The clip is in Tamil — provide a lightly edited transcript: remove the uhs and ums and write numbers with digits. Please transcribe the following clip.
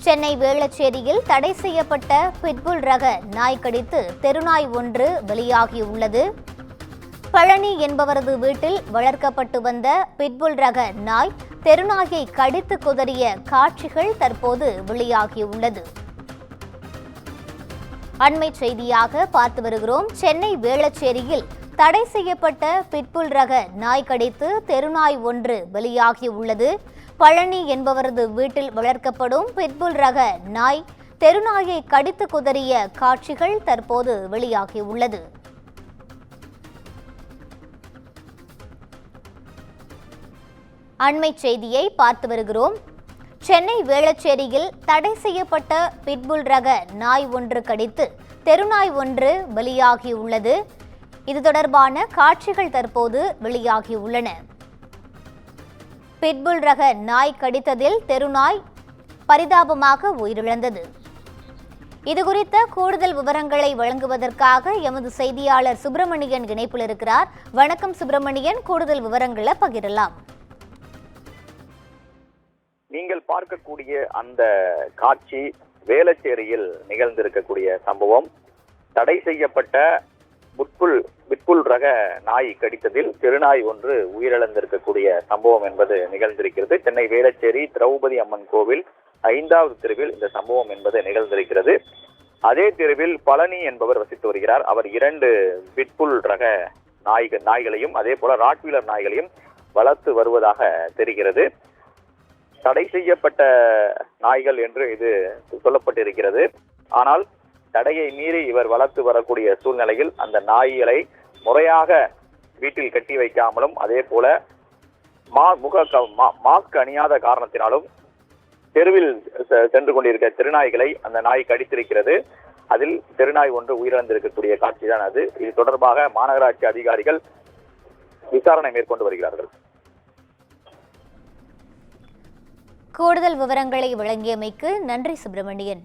சென்னை வேளச்சேரியில் தடை செய்யப்பட்ட பிட்புல் ரக நாய் கடித்து தெருநாய் ஒன்று வெளியாகியுள்ளது. பழனி என்பவரது வீட்டில் வளர்க்கப்பட்டு வந்த பிட்புல் ரக நாய் தெருநாயை கடித்து குதறிய காட்சிகள் தற்போது வெளியாகியுள்ளது. அண்மை செய்தியாக பார்த்து வருகிறோம். சென்னை வேளச்சேரியில் தடை செய்யப்பட்ட பிட்புல் ரக நாய் கடித்து தெருநாய் ஒன்று வெளியாகியுள்ளது. பழனி என்பவரது வீட்டில் வளர்க்கப்படும் பிட்புல் ரக நாய் தெருநாயை கடித்து குதறிய காட்சிகள் தற்போது வெளியாகியுள்ளது. அண்மை செய்தியை பார்த்து வருகிறோம். சென்னை வேளச்சேரியில் தடை செய்யப்பட்ட பிட்புல் ரக நாய் ஒன்று கடித்து தெருநாய் ஒன்று வெளியாகியுள்ளது. இது தொடர்பான காட்சிகள் தற்போது வெளியாகியுள்ளன. பிட்புல் ரக நாய் கடித்ததில் தெருநாய் பரிதாபமாக உயிரிழந்தது. இதுகுறித்த கூடுதல் விவரங்களை வழங்குவதற்காக எமது செய்தியாளர் சுப்பிரமணியன் இணைப்பில் இருக்கிறார். வணக்கம் சுப்பிரமணியன், கூடுதல் விவரங்களை பகிரலாம். நீங்கள் பார்க்கக்கூடிய அந்த காட்சி வேளச்சேரியில் நிகழ்ந்திருக்கக்கூடிய சம்பவம். தடை செய்யப்பட்ட பிட்புல் ரக நாய் கடித்ததில் தெருநாய் ஒன்று உயிரிழந்திருக்கக்கூடிய சம்பவம் என்பது நிகழ்ந்திருக்கிறது. சென்னை வேளச்சேரி திரௌபதி அம்மன் கோவில் 5வது தெருவில் இந்த சம்பவம் என்பது நிகழ்ந்திருக்கிறது. அதே தெருவில் பழனி என்பவர் வசித்து வருகிறார். அவர் 2 பிட்புல் ரக நாய்களையும் அதே போல ராட்வீலர் நாய்களையும் வளர்த்து வருவதாக தெரிகிறது. தடை செய்யப்பட்ட நாய்கள் என்று இது சொல்லப்பட்டிருக்கிறது. ஆனால் தடையை மீறி இவர் வளர்த்து வரக்கூடிய சூழ்நிலையில் அந்த நாய்களை முறையாக வீட்டில் கட்டி வைக்காமலும் அதே போல மாஸ்க் அணியாத காரணத்தினாலும் தெருவில் சென்று கொண்டிருக்க தெருநாய்களை அந்த நாய் கடித்திருக்கிறது. அதில் தெருநாய் ஒன்று உயிரிழந்திருக்கக்கூடிய காட்சிதான் அது. இது தொடர்பாக மாநகராட்சி அதிகாரிகள் விசாரணை மேற்கொண்டு வருகிறார்கள். கூடுதல் விவரங்களை வழங்கியமைக்கு நன்றி சுப்பிரமணியன்.